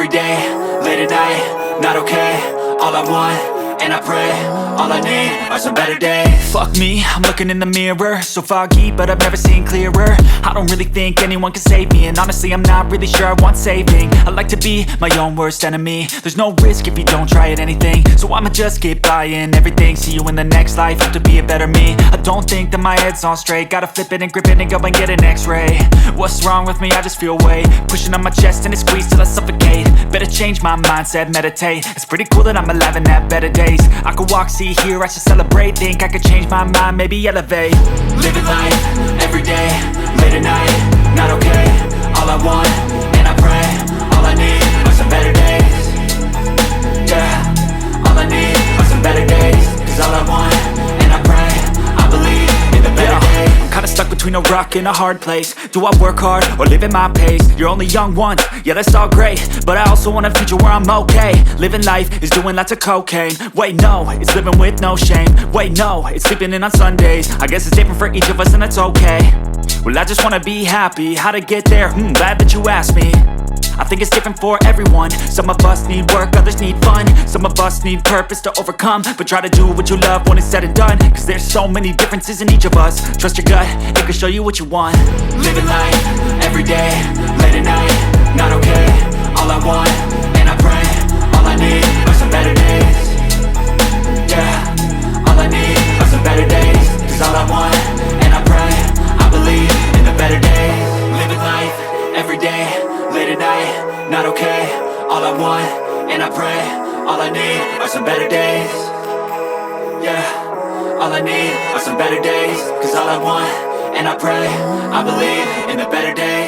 every day, late at night, not okay. All I want, and I pray, all I need are some better days. Fuck me, I'm looking in the mirror, so foggy, but I've never seen clearer. I don't really think anyone can save me, and honestly I'm not really sure I want saving. I like to be my own worst enemy. There's no risk if you don't try at anything, so I'ma just keep buying everything. See you in the next life, have to be a better me. I don't think that my head's on straight, gotta flip it and grip it and go and get an x-ray. What's wrong with me? I just feel weight pushing on my chest and it squeezes till I suffocate. Better change my mindset, meditate. It's pretty cool that I'm alive and have better days. I could walk, see, hear, I should celebrate. Think I could change my mind, maybe elevate. Living life, every day, late at night, not okay. All I want, and I pray, all I need are some better days. Yeah, all I need are some better days. Cause all I want, and I pray, I believe in the better days. I'm kinda stuck between a rock and a hard place. Do I work hard or live at my pace? You're only young once, yeah that's all great, but I also want a future where I'm okay. Living life is doing lots of cocaine. Wait no, it's living with no shame. Wait no, it's sleeping in on Sundays. I guess it's different for each of us and that's okay. Well I just wanna be happy, how to get there? Glad that you asked me. I think it's different for everyone. Some of us need work, others need fun. Some of us need purpose to overcome. But try to do what you love when it's said and done. Cause there's so many differences in each of us. Trust your gut, it can show you what you want. Living life, every day, late at night, not okay. All I want, and I pray, all I need are some better days. Yeah, all I need are some better days. Cause all I want, and I pray, I believe in the better days. Living life, every day, late at night, not okay. All I want, and I pray, all I need are some better days. Yeah, all I need are some better days. Cause all I want, and I pray, I believe in the better days.